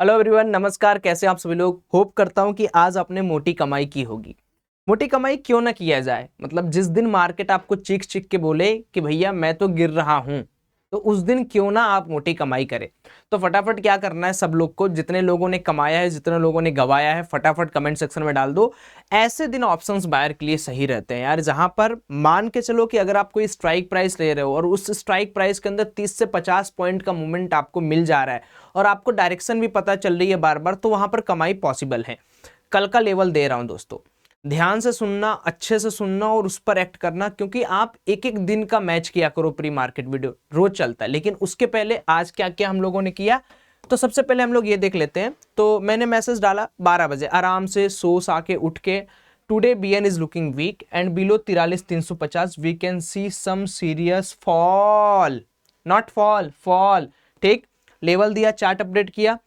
Hello everyone, नमस्कार। कैसे आप सभी लोग? होप करता हूं कि आज आपने मोटी कमाई की होगी। मोटी कमाई क्यों ना किया जाए, मतलब जिस दिन मार्केट आपको चीख चीख के बोले कि भैया मैं तो गिर रहा हूं, तो उस दिन क्यों ना आप मोटी कमाई करें। तो फटाफट क्या करना है, सब लोग को, जितने लोगों ने कमाया है, जितने लोगों ने गवाया है, फटाफट कमेंट सेक्शन में डाल दो। ऐसे दिन ऑप्शंस बायर के लिए सही रहते हैं यार, जहां पर मान के चलो कि अगर आप कोई स्ट्राइक प्राइस ले रहे हो और उस स्ट्राइक प्राइस के अंदर 30 से 50 पॉइंट का मूवमेंट आपको मिल जा रहा है और आपको डायरेक्शन भी पता चल रही है बार बार, तो वहां पर कमाई पॉसिबल है। कल का लेवल दे रहा हूं दोस्तों, ध्यान से सुनना, अच्छे से सुनना और उस पर एक्ट करना, क्योंकि आप एक एक दिन का मैच किया करो। प्री मार्केट वीडियो रोज चलता है, लेकिन उसके पहले आज क्या क्या हम लोगों ने किया, तो सबसे पहले हम लोग ये देख लेते हैं। तो मैंने मैसेज डाला 12 बजे, आराम से सोच आके उठ के, today BN is looking weak and below 43,350 we can see some serious fall, not fall, fall. ठीक, लेवल दिया, चार्ट अपडेट किया,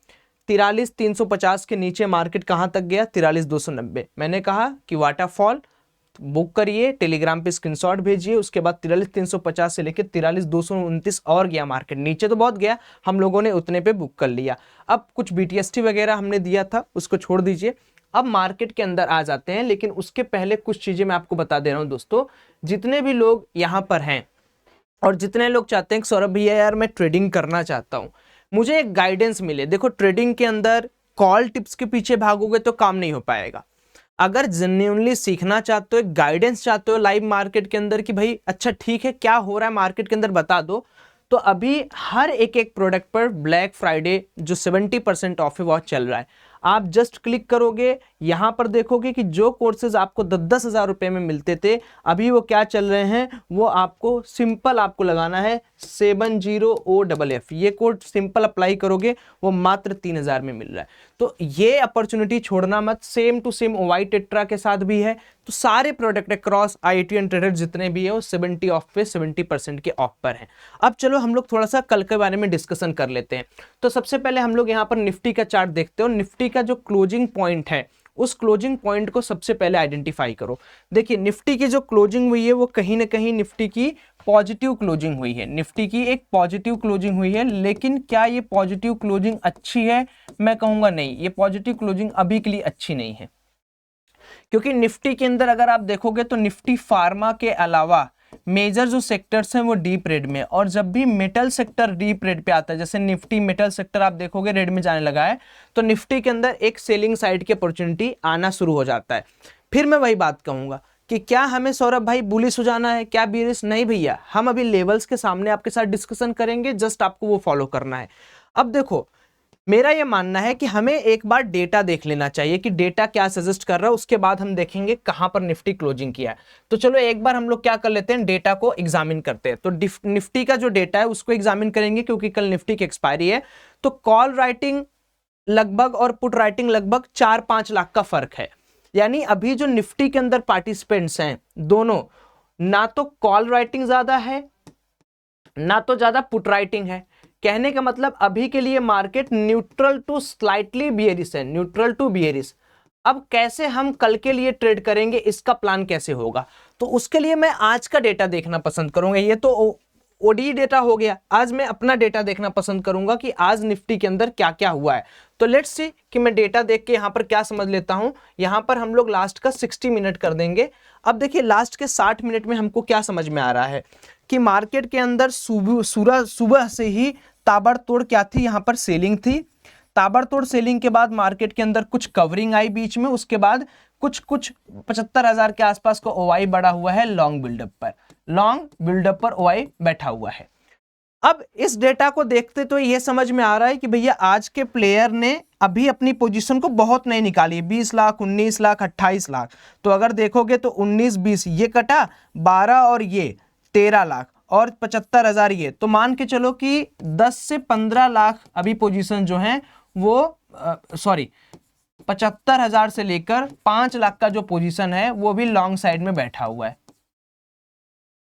43,350 के नीचे मार्केट कहां तक गया, 43,290। मैंने कहा कि वाटरफॉल बुक करिए, टेलीग्राम पे स्क्रीनशॉट भेजिए। उसके बाद 43,350 से लेकर 43,229 और गया मार्केट, नीचे तो बहुत गया, हम लोगों ने उतने पे बुक कर लिया। अब कुछ बीटीएसटी वगैरह हमने दिया था, उसको छोड़ दीजिए। अब मार्केट के अंदर आ जाते हैं, लेकिन उसके पहले कुछ चीजें मैं आपको बता दे रहा हूं दोस्तों। जितने भी लोग यहां पर हैं और जितने लोग चाहते हैं कि सौरभ भैया यार मैं ट्रेडिंग करना चाहता हूं, मुझे एक गाइडेंस मिले। देखो, ट्रेडिंग के अंदर कॉल टिप्स के पीछे भागोगे तो काम नहीं हो पाएगा। अगर जेन्युइनली सीखना चाहते हो, एक गाइडेंस चाहते हो लाइव मार्केट के अंदर कि भाई अच्छा ठीक है, क्या हो रहा है मार्केट के अंदर बता दो, तो अभी हर एक एक प्रोडक्ट पर ब्लैक फ्राइडे जो 70% ऑफ है वो चल रहा है। आप जस्ट क्लिक करोगे, यहां पर देखोगे कि जो कोर्सेज आपको 10-10 हजार रुपए में मिलते थे, अभी वो क्या चल रहे हैं, वो आपको सिंपल आपको लगाना है 70OFF। ये कोड सिंपल अप्लाई करोगे, वो मात्र 3,000 में मिल रहा है। तो ये अपॉर्चुनिटी छोड़ना मत। सेम टू सेम वाई टेट्रा के साथ भी है। तो सारे product across IT and trader जितने भी है वो 70 ऑफ पे, 70% के ऑफ पर है। अब चलो हम लोग थोड़ा सा कल के बारे में डिस्कशन कर लेते हैं। तो सबसे पहले हम लोग यहाँ पर निफ्टी का चार्ट देखते हो। निफ्टी का जो क्लोजिंग पॉइंट है, उस क्लोजिंग पॉइंट को सबसे पहले आइडेंटिफाई करो। देखिए, निफ्टी की जो क्लोजिंग हुई है वो कहीं ना कहीं निफ्टी की पॉजिटिव क्लोजिंग हुई है। निफ्टी की एक पॉजिटिव क्लोजिंग हुई है, लेकिन क्या ये पॉजिटिव क्लोजिंग अच्छी है? मैं कहूंगा नहीं, ये पॉजिटिव क्लोजिंग अभी के लिए अच्छी नहीं है। क्योंकि निफ्टी के अंदर अगर आप देखोगे तो निफ्टी फार्मा के अलावा मेजर जो सेक्टर्स हैं वो डीप रेड में, और जब भी मेटल सेक्टर डीप रेड पे आता है, जैसे निफ्टी मेटल सेक्टर आप देखोगे रेड में जाने लगा है, तो निफ्टी के अंदर एक सेलिंग साइड की अपॉर्चुनिटी आना शुरू हो जाता है। फिर मैं वही बात कहूंगा कि क्या हमें सौरभ भाई बुलिश हो जाना है, क्या बीरिश? नहीं भैया, हम अभी लेवल्स के सामने आपके साथ डिस्कशन करेंगे, जस्ट आपको वो फॉलो करना है। अब देखो, मेरा यह मानना है कि हमें एक बार डेटा देख लेना चाहिए कि डेटा क्या सजेस्ट कर रहा है, उसके बाद हम देखेंगे कहां पर निफ्टी क्लोजिंग किया है। तो चलो एक बार हम लोग क्या कर लेते हैं, डेटा को एग्जामिन करते हैं। तो निफ्टी का जो डेटा है उसको एग्जामिन करेंगे, क्योंकि कल निफ्टी की एक्सपायरी है। तो कॉल राइटिंग लगभग और पुट राइटिंग लगभग 4-5 लाख का फर्क है। यानी अभी जो निफ्टी के अंदर पार्टिसिपेंट्स हैं दोनों, ना तो कॉल राइटिंग ज्यादा है ना तो ज्यादा पुट राइटिंग है। कहने का मतलब अभी के लिए market neutral to slightly bearish है, न्यूट्रल टू बियरिश। अब कैसे हम कल के लिए ट्रेड करेंगे, इसका प्लान कैसे होगा, तो उसके लिए मैं आज का डेटा देखना पसंद करूंगा। ये तो ओडी डेटा हो गया, आज मैं अपना डेटा देखना पसंद करूंगा कि आज निफ्टी के अंदर क्या क्या हुआ है। तो लेट्स सी कि मैं डेटा देख के यहां पर क्या समझ लेता हूं। यहां पर हम लोग लास्ट का 60 मिनट कर देंगे। अब देखिए, लास्ट के 60 मिनट में हमको क्या समझ में आ रहा है कि मार्केट के अंदर सुबह से ही ताबड़तोड़ क्या थी, यहां पर सेलिंग थी। ताबड़तोड़ सेलिंग के बाद मार्केट के अंदर कुछ कवरिंग आई बीच में, उसके बाद कुछ 75,000 के आसपास का ओवाई बढ़ा हुआ है लॉन्ग बिल्डअप पर, लॉन्ग बिल्डअप पर ओवाई बैठा हुआ है। अब इस डेटा को देखते तो यह समझ में आ रहा है कि भैया आज के प्लेयर ने अभी अपनी पोजीशन को बहुत नहीं निकाली, 20 लाख, 19 लाख, 28 लाख। तो अगर देखोगे तो 19, 20 ये कटा, 12 और ये 13 लाख और 75,000 ये, तो मान के चलो कि 10 से 15 लाख अभी पोजीशन जो है वो 75,000 से लेकर 5 लाख का जो पोजीशन है वो भी लॉन्ग साइड में बैठा हुआ है।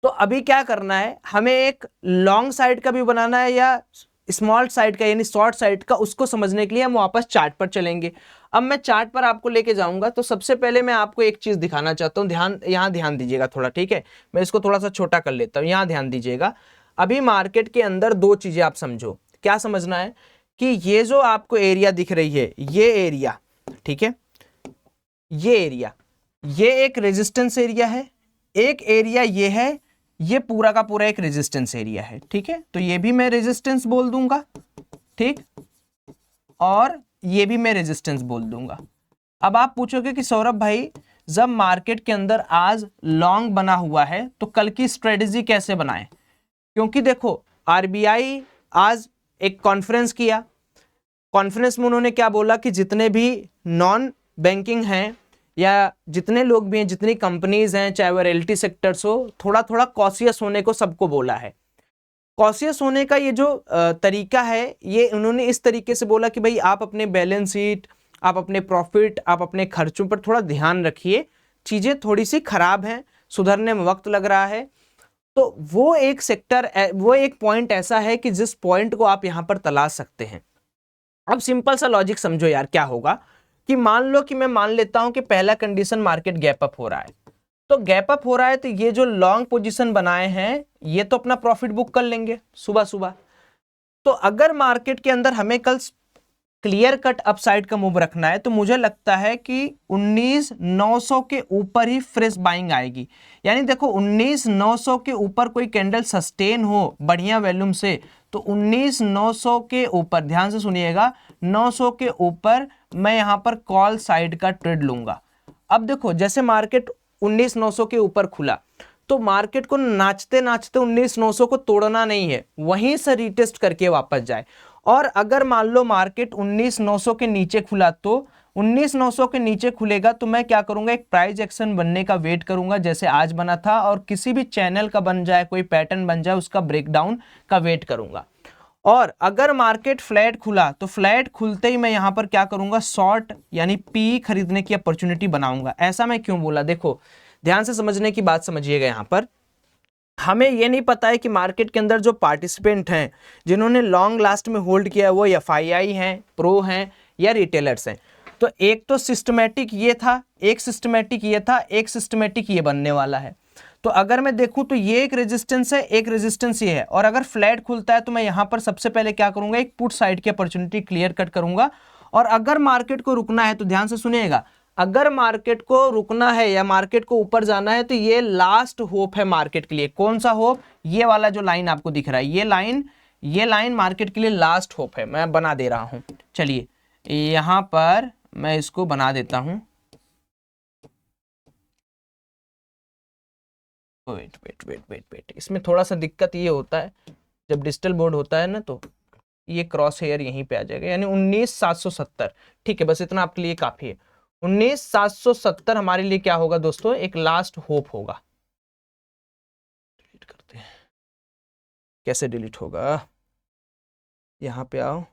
तो अभी क्या करना है, हमें एक लॉन्ग साइड का भी बनाना है या स्मॉल साइड का यानी शॉर्ट साइड का, उसको समझने के लिए हम वापस चार्ट पर चलेंगे। अब मैं चार्ट पर आपको लेके जाऊंगा। तो सबसे पहले मैं आपको एक चीज दिखाना चाहता हूं, यहां ध्यान दीजिएगा थोड़ा, ठीक है? मैं इसको थोड़ा सा छोटा कर लेता हूं, यहां ध्यान दीजिएगा। अभी मार्केट के अंदर दो चीजें आप समझो, क्या समझना है कि ये जो आपको एरिया दिख रही है, ये एरिया, ठीक है, ये एरिया, ये एक रेजिस्टेंस एरिया है, एक एरिया ये है, ये पूरा का पूरा एक रेजिस्टेंस एरिया है, ठीक है। तो ये भी मैं रेजिस्टेंस बोल दूंगा, ठीक, और ये भी मैं रेजिस्टेंस बोल दूंगा। अब आप पूछोगे कि सौरभ भाई जब मार्केट के अंदर आज लॉन्ग बना हुआ है तो कल की स्ट्रेटेजी कैसे बनाएं? क्योंकि देखो आरबीआई आज एक कॉन्फ्रेंस किया, कॉन्फ्रेंस में उन्होंने क्या बोला कि जितने भी नॉन बैंकिंग हैं या जितने लोग भी हैं, जितनी कंपनीज हैं, चाहे वो रियल्टी सेक्टर्स हो, थोड़ा थोड़ा कॉशियस होने को सबको बोला है। कॉशियस होने का ये जो तरीका है, ये उन्होंने इस तरीके से बोला कि भाई आप अपने बैलेंस शीट, आप अपने प्रॉफिट, आप अपने खर्चों पर थोड़ा ध्यान रखिए, चीजें थोड़ी सी खराब हैं, सुधरने में वक्त लग रहा है। तो वो एक सेक्टर, वो एक पॉइंट ऐसा है कि जिस पॉइंट को आप यहां पर तलाश सकते हैं। अब सिंपल सा लॉजिक समझो यार, क्या होगा कि मान लो कि मैं मान लेता हूं कि पहला कंडीशन मार्केट गैप अप हो रहा है, तो गैप अप हो रहा है तो ये जो लॉन्ग पोजीशन बनाए हैं ये तो अपना प्रॉफिट बुक कर लेंगे सुबह सुबह। तो अगर मार्केट के अंदर हमें कल क्लियर कट अपसाइड का मूव रखना है तो मुझे लगता है कि 19,900 के ऊपर ही फ्रेश बाइंग आएगी। यानी देखो 19,900 के ऊपर कोई कैंडल सस्टेन हो बढ़िया वॉल्यूम से तो 19,900 के ऊपर, ध्यान से सुनिएगा, 900 के ऊपर मैं यहां पर कॉल साइड का ट्रेड लूंगा। अब देखो जैसे मार्केट 19,900 के ऊपर खुला तो मार्केट को नाचते नाचते 19,900 को तोड़ना नहीं है, वहीं से रीटेस्ट करके वापस जाए। और अगर मान लो मार्केट 19,900 के नीचे खुला तो 19,900 के नीचे खुलेगा तो मैं क्या करूंगा, एक प्राइस एक्शन बनने का वेट करूंगा जैसे आज बना था, और किसी भी चैनल का बन जाए, कोई पैटर्न बन जाए, उसका ब्रेकडाउन का वेट करूंगा। और अगर मार्केट फ्लैट खुला तो फ्लैट खुलते ही मैं यहां पर क्या करूंगा, शॉर्ट यानी पी खरीदने की अपॉर्चुनिटी बनाऊंगा। ऐसा मैं क्यों बोला, देखो ध्यान से समझने की बात समझिएगा। यहां पर हमें ये नहीं पता है कि मार्केट के अंदर जो पार्टिसिपेंट हैं जिन्होंने लॉन्ग लास्ट में होल्ड किया है वो एफआईआई हैं, प्रो हैं या रिटेलर्स हैं। तो एक तो सिस्टमैटिक ये था, एक सिस्टमैटिक ये था, एक सिस्टमैटिक ये बनने वाला है। तो अगर मैं देखूं तो ये एक रेजिस्टेंस है, एक रेजिस्टेंस ये है, और अगर फ्लैट खुलता है तो मैं यहां पर सबसे पहले क्या करूंगा, एक पुट साइड की अपॉर्चुनिटी क्लियर कट करूंगा। और अगर मार्केट को रुकना है तो ध्यान से सुनिएगा, अगर मार्केट को रुकना है या मार्केट को ऊपर जाना है तो ये लास्ट होप है मार्केट के लिए। कौन सा होप, ये वाला जो लाइन आपको दिख रहा है, ये लाइन मार्केट के लिए लास्ट होप है। मैं बना दे रहा हूं, चलिए यहां पर मैं इसको बना देता हूं। वेट, इसमें थोड़ा सा दिक्कत ये होता है जब डिजिटल बोर्ड होता है ना, तो ये क्रॉस हेयर यहीं पे आ जाएगा, यानी 19,770। ठीक है, बस इतना आपके लिए काफी है। 19,770 हमारे लिए क्या होगा दोस्तों, एक लास्ट होप होगा। डिलीट करते हैं, कैसे डिलीट होगा, यहां पे आओ,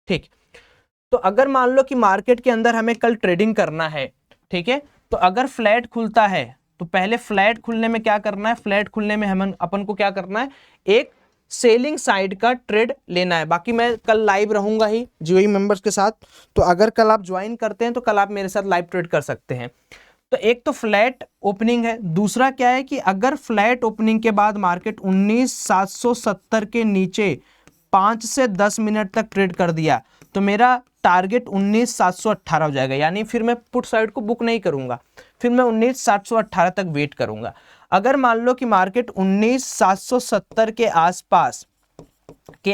ठीक। तो अगर मान लो कि मार्केट के अंदर हमें कल ट्रेडिंग करना है, ठीक है, तो अगर फ्लैट खुलता है तो पहले फ्लैट खुलने में क्या करना है, फ्लैट खुलने में हम अपन को क्या करना है, एक सेलिंग साइड का ट्रेड लेना है। बाकी मैं कल लाइव रहूंगा ही जीओई मेंबर्स के साथ, तो अगर कल आप ज्वाइन करते हैं तो कल आप मेरे साथ लाइव ट्रेड कर सकते हैं। तो एक तो फ्लैट ओपनिंग है, दूसरा क्या है कि अगर फ्लैट ओपनिंग के बाद मार्केट 19,770 के नीचे 5 से 10 मिनट तक ट्रेड कर दिया तो मेरा टारगेट 19,718 हो जाएगा। यानी फिर मैं पुट साइड को बुक नहीं करूंगा, फिर मैं 19,718 तक वेट करूंगा। अगर मान लो कि मार्केट 19,770 के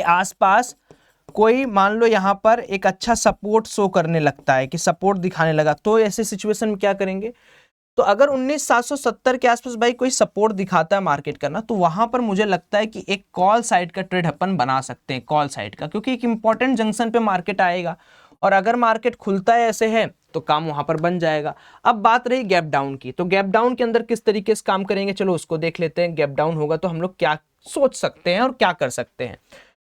आसपास कोई मान लो यहां पर एक अच्छा सपोर्ट शो करने लगता है कि सपोर्ट दिखाने लगा, तो ऐसे सिचुएशन में क्या करेंगे, तो अगर 19,770 के आसपास भाई कोई सपोर्ट दिखाता है मार्केट का ना, तो वहां पर मुझे लगता है कि एक कॉल साइड का ट्रेड अपन बना सकते हैं, कॉल साइड का, क्योंकि एक इंपॉर्टेंट जंक्शन पे मार्केट आएगा और अगर मार्केट खुलता है ऐसे है तो काम वहां पर बन जाएगा। अब बात रही गैप डाउन की, तो गैप डाउन के अंदर किस तरीके से काम करेंगे, चलो उसको देख लेते हैं। गैप डाउन होगा तो हम लोग क्या सोच सकते हैं और क्या कर सकते हैं।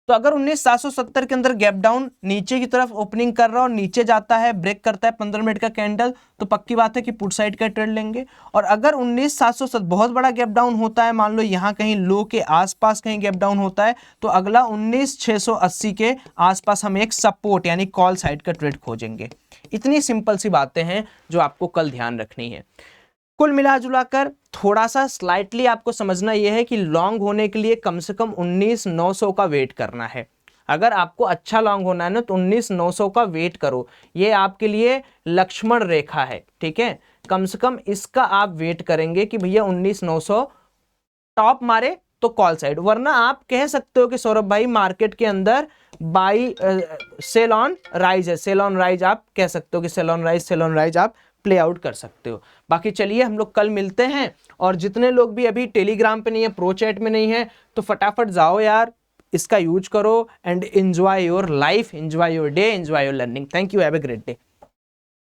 तो अगर 19,770 के अंदर गैप डाउन नीचे की तरफ ओपनिंग कर रहा और नीचे जाता है, ब्रेक करता है 15 मिनट का कैंडल, तो पक्की बात है कि पुट साइड का ट्रेड लेंगे। और अगर 19,770 बहुत बड़ा गैप डाउन होता है, मान लो यहां कहीं लो के आसपास कहीं गैप डाउन होता है, तो अगला 19,680 के आसपास हम एक सपोर्ट यानी कॉल साइड का ट्रेड खोजेंगे। इतनी सिंपल सी बातें हैं जो आपको कल ध्यान रखनी है। कुल मिलाजुलाकर थोड़ा सा स्लाइटली आपको समझना यह है कि लॉन्ग होने के लिए कम से कम 19,900 का वेट करना है। अगर आपको अच्छा लॉन्ग होना है ना तो 19,900 का वेट करो, ये आपके लिए लक्ष्मण रेखा है, ठीक है। कम से कम इसका आप वेट करेंगे कि भैया 19,900 टॉप मारे तो कॉल साइड, वरना आप कह सकते हो कि सौरभ भाई मार्केट के अंदर बाई सेल ऑन राइज है, सेल ऑन राइज आप कह सकते हो कि सेल ऑन राइज आप प्ले आउट कर सकते हो। बाकी चलिए हम लोग कल मिलते हैं, और जितने लोग भी अभी टेलीग्राम पे नहीं है, प्रो चैट में नहीं है, तो फटाफट जाओ यार, इसका यूज करो and enjoy your life, enjoy your day, enjoy your learning. Thank you, have a great day.